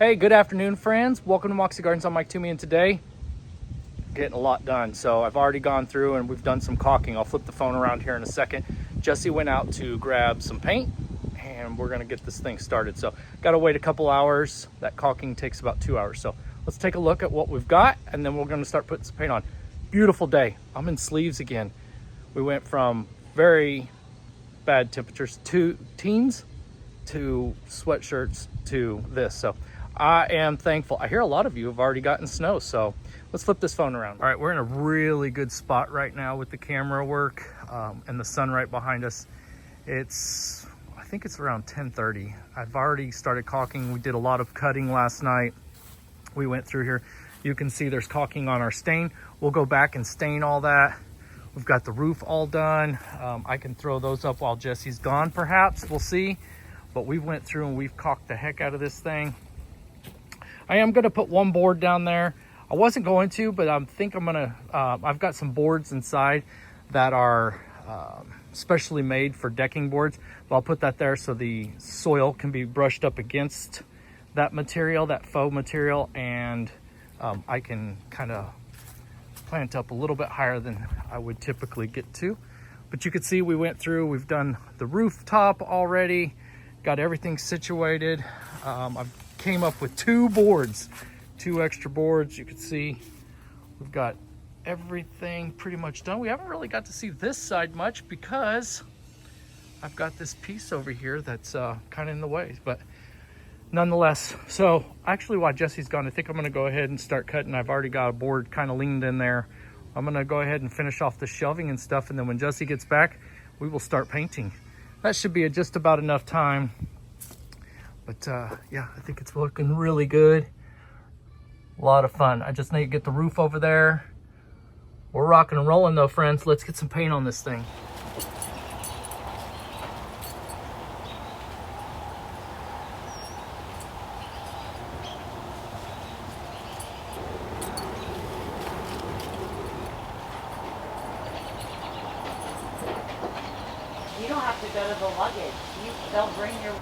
Hey, good afternoon, friends. Welcome to Moxie Gardens. I'm Mike Toomey, and today, getting a lot done. So I've already gone through and we've done some caulking. I'll flip the phone around here in a second. Jesse went out to grab some paint, and we're gonna get this thing started. So gotta wait a couple hours. That caulking takes about 2 hours. So let's take a look at what we've got, and then we're gonna start putting some paint on. Beautiful day. I'm in sleeves again. We went from very bad temperatures to teens to sweatshirts to this. So I am thankful. I hear a lot of you have already gotten snow, so let's flip this phone around. All right, we're in a really good spot right now with the camera work and the sun right behind us. I think it's around 10:30. I've already started caulking. We did a lot of cutting last night. We went through here. You can see there's caulking on our stain. We'll go back and stain all that. We've got the roof all done. I can throw those up while Jesse's gone, perhaps. We'll see. But we went through and we've caulked the heck out of this thing. I am gonna put one board down there. I wasn't going to, but I think I'm gonna, I've got some boards inside that are specially made for decking boards. But I'll put that there so the soil can be brushed up against that material, that faux material, and I can kind of plant up a little bit higher than I would typically get to. But you can see we went through, we've done the rooftop already, got everything situated. I came up with two extra boards. You can see we've got everything pretty much done. We haven't really got to see this side much because I've got this piece over here that's kind of in the way, but nonetheless. So actually while Jesse's gone, I think I'm gonna go ahead and start cutting. I've already got a board kind of leaned in there. I'm gonna go ahead and finish off the shelving and stuff, and then when Jesse gets back, we will start painting. That should be just about enough time. But yeah, I think it's looking really good. A lot of fun. I just need to get the roof over there. We're rocking and rolling though, friends. Let's get some paint on this thing. You don't have to go to the luggage. They'll bring your...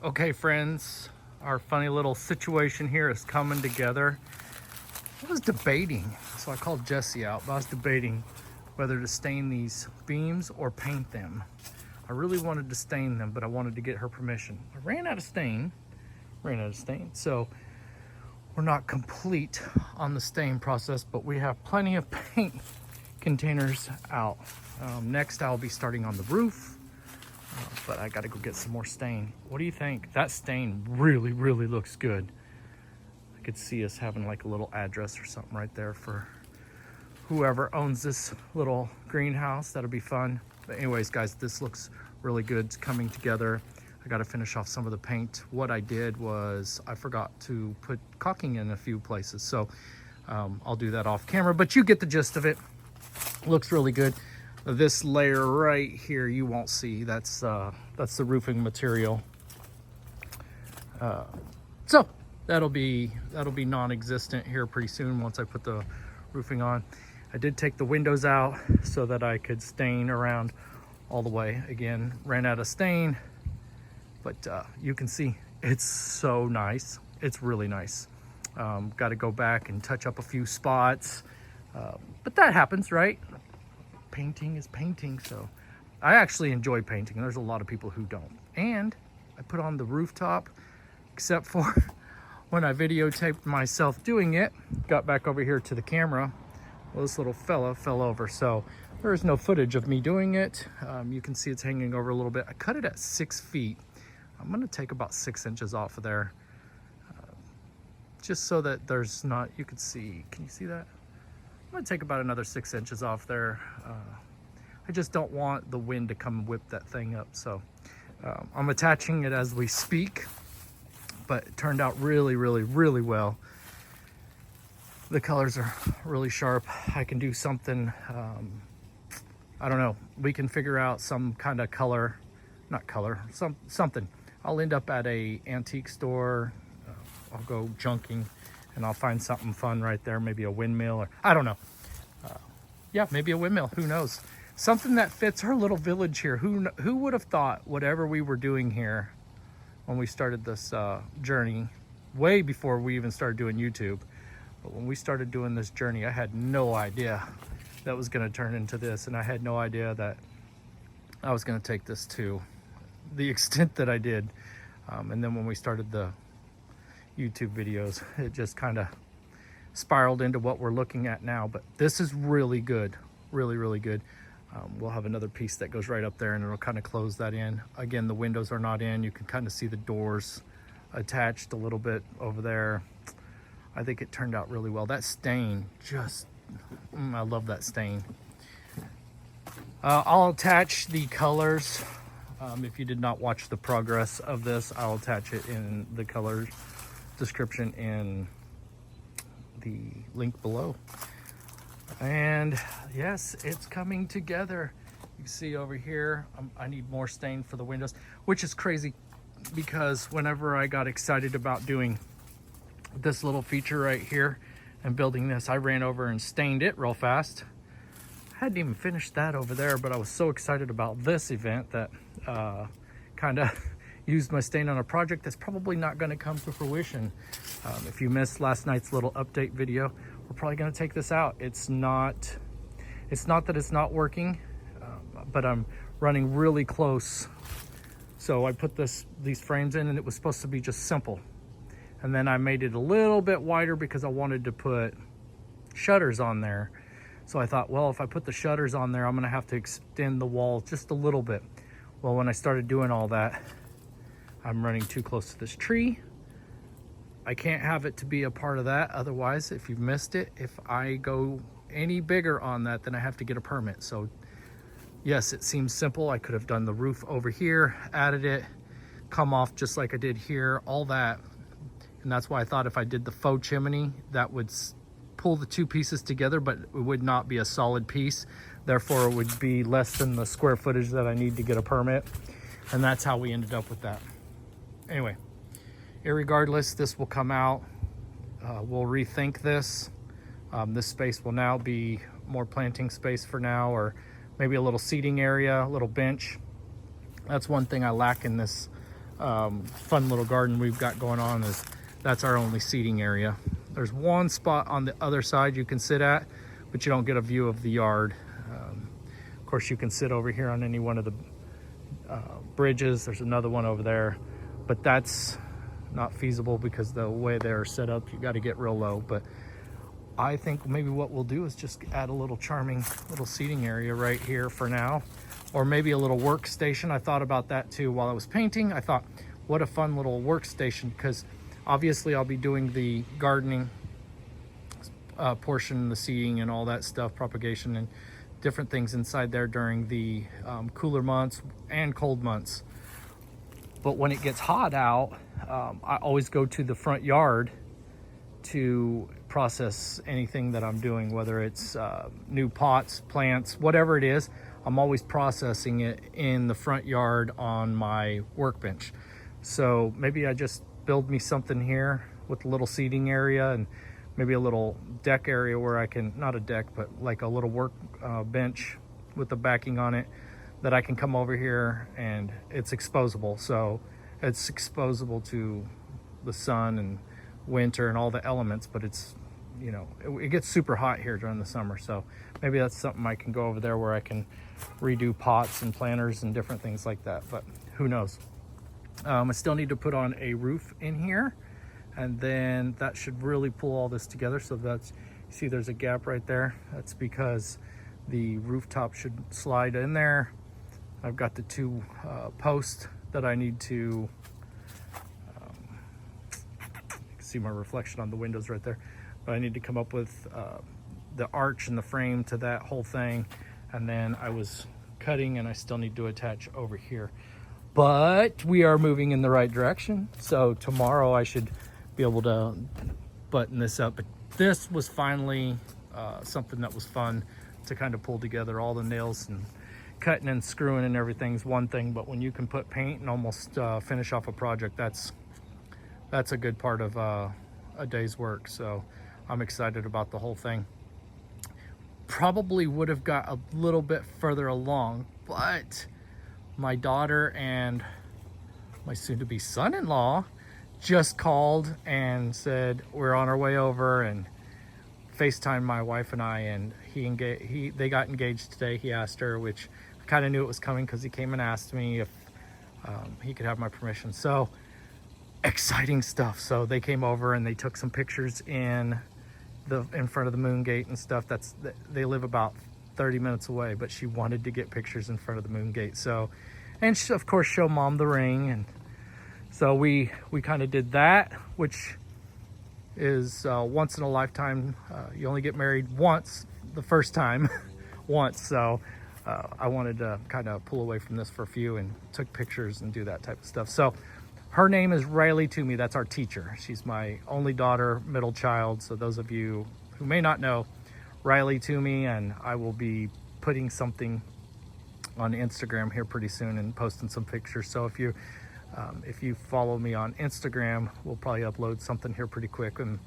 Okay, friends, our funny little situation here is coming together. I was debating, so I called Jessie out, but I was debating whether to stain these beams or paint them. I really wanted to stain them, but I wanted to get her permission. I ran out of stain, so we're not complete on the stain process, but we have plenty of paint containers out. Next, I'll be starting on the roof. But I got to go get some more stain. What do you think? That stain really, really looks good. I could see us having like a little address or something right there for whoever owns this little greenhouse. That'll be fun. But anyways, guys, this looks really good. It's coming together. I got to finish off some of the paint. What I did was I forgot to put caulking in a few places. So I'll do that off camera, but you get the gist of it. Looks really good. This layer right here you won't see. That's the roofing material. So that'll be non-existent here pretty soon once I put the roofing on. I did take the windows out so that I could stain around all the way. Again, ran out of stain, but you can see it's so nice. It's really nice. Got to go back and touch up a few spots, but that happens, right? Painting is painting, so I actually enjoy painting. There's a lot of people who don't. And I put on the rooftop, except for when I videotaped myself doing it, got back over here to the camera, well, this little fella fell over, so there is no footage of me doing it. You can see it's hanging over a little bit. I cut it at 6 feet. I'm gonna take about 6 inches off of there, just so that there's not, you can see, can you see that? I'm gonna take about another 6 inches off there. I just don't want the wind to come whip that thing up. So I'm attaching it as we speak, but it turned out really, really, really well. The colors are really sharp. I can do something, I don't know. We can figure out some kind of color, not color, something. I'll end up at a antique store. I'll go junking and I'll find something fun right there, maybe a windmill, or I don't know. Yeah, maybe a windmill, who knows? Something that fits our little village here. Who would have thought whatever we were doing here when we started this journey, way before we even started doing YouTube, but when we started doing this journey, I had no idea that was gonna turn into this, and I had no idea that I was gonna take this to the extent that I did. And then when we started the YouTube videos, it just kind of spiraled into what we're looking at now. But this is really good, really, really good. We'll have another piece that goes right up there and it'll kind of close that in. Again, the windows are not in. You can kind of see the doors attached a little bit over there. I think it turned out really well. That stain, just, I love that stain. I'll attach the colors. If you did not watch the progress of this, I'll attach it in the color description in the link below. And yes, it's coming together. You can see over here, I need more stain for the windows, which is crazy because whenever I got excited about doing this little feature right here and building this, I ran over and stained it real fast. I hadn't even finished that over there, but I was so excited about this event that kind of used my stain on a project that's probably not going to come to fruition. If you missed last night's little update video, we're probably going to take this out. It's not that it's not working, but I'm running really close. So I put these frames in, and it was supposed to be just simple, and then I made it a little bit wider because I wanted to put shutters on there. So I thought, well, if I put the shutters on there, I'm going to have to extend the wall just a little bit. Well, when I started doing all that, I'm running too close to this tree. I can't have it to be a part of that. Otherwise, if you've missed it, if I go any bigger on that, then I have to get a permit. So yes, it seems simple. I could have done the roof over here, added it, come off just like I did here, all that. And that's why I thought if I did the faux chimney, that would pull the two pieces together, but it would not be a solid piece. Therefore, it would be less than the square footage that I need to get a permit. And that's how we ended up with that. Anyway, irregardless, this will come out. We'll rethink this. This space will now be more planting space for now, or maybe a little seating area, a little bench. That's one thing I lack in this fun little garden we've got going on is that's our only seating area. There's one spot on the other side you can sit at, but you don't get a view of the yard. Of course, you can sit over here on any one of the bridges. There's another one over there, but that's not feasible because the way they're set up, you got to get real low. But I think maybe what we'll do is just add a little charming little seating area right here for now, or maybe a little workstation. I thought about that too while I was painting. I thought, what a fun little workstation, because obviously I'll be doing the gardening portion, the seeding and all that stuff, propagation and different things inside there during the cooler months and cold months. But when it gets hot out, I always go to the front yard to process anything that I'm doing, whether it's new pots, plants, whatever it is. I'm always processing it in the front yard on my workbench. So maybe I just build me something here with a little seating area and maybe a little deck area where I can, not a deck, but like a little work bench with the backing on it that I can come over here, and it's exposable. So it's exposable to the sun and winter and all the elements, but it's, you know, it gets super hot here during the summer. So maybe that's something I can go over there where I can redo pots and planters and different things like that, but who knows. I still need to put on a roof in here, and then that should really pull all this together. So that's, you see there's a gap right there. That's because the rooftop should slide in there. I've got the two posts that I need to, you can see my reflection on the windows right there, but I need to come up with the arch and the frame to that whole thing. And then I was cutting, and I still need to attach over here. But we are moving in the right direction. So tomorrow I should be able to button this up. But this was finally something that was fun to kind of pull together. All the nails and cutting and screwing and everything's one thing, but when you can put paint and almost finish off a project, that's a good part of a day's work. So I'm excited about the whole thing. Probably would have got a little bit further along, but my daughter and my soon-to-be son-in-law just called and said we're on our way over, and FaceTimed my wife and I, and they got engaged today. He asked her, which I kind of knew it was coming because he came and asked me if he could have my permission. So exciting stuff. So they came over and they took some pictures in front of the moon gate and stuff. They live about 30 minutes away, but she wanted to get pictures in front of the moon gate. So, and she, of course, show mom the ring. And so we kind of did that, which is once in a lifetime. You only get married once, the first time once. So I wanted to kind of pull away from this for a few and took pictures and do that type of stuff. So her name is Riley Toomey. That's our teacher. She's my only daughter, middle child. So those of you who may not know, Riley Toomey, and I will be putting something on Instagram here pretty soon and posting some pictures. So if you follow me on Instagram, we'll probably upload something here pretty quick. And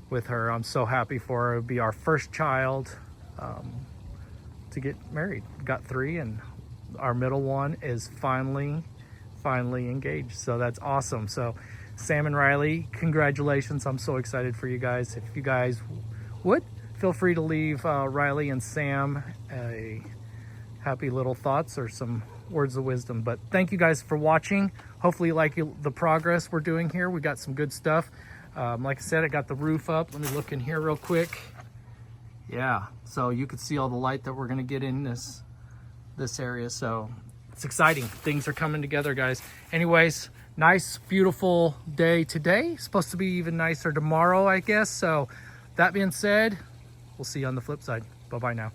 with her, I'm so happy for her. It'll be our first child to get married. Got 3, and our middle one is finally engaged. So that's awesome. So Sam and Riley, congratulations. I'm so excited for you guys. If you guys would, feel free to leave Riley and Sam a happy little thoughts or some words of wisdom. But thank you guys for watching. Hopefully you like the progress we're doing here. We got some good stuff. Like I said, I got the roof up. Let me look in here real quick. Yeah, so you can see all the light that we're gonna get in this area. So it's exciting. Things are coming together, guys. Anyways, nice, beautiful day today. Supposed to be even nicer tomorrow, I guess. So that being said, we'll see you on the flip side. Bye-bye now.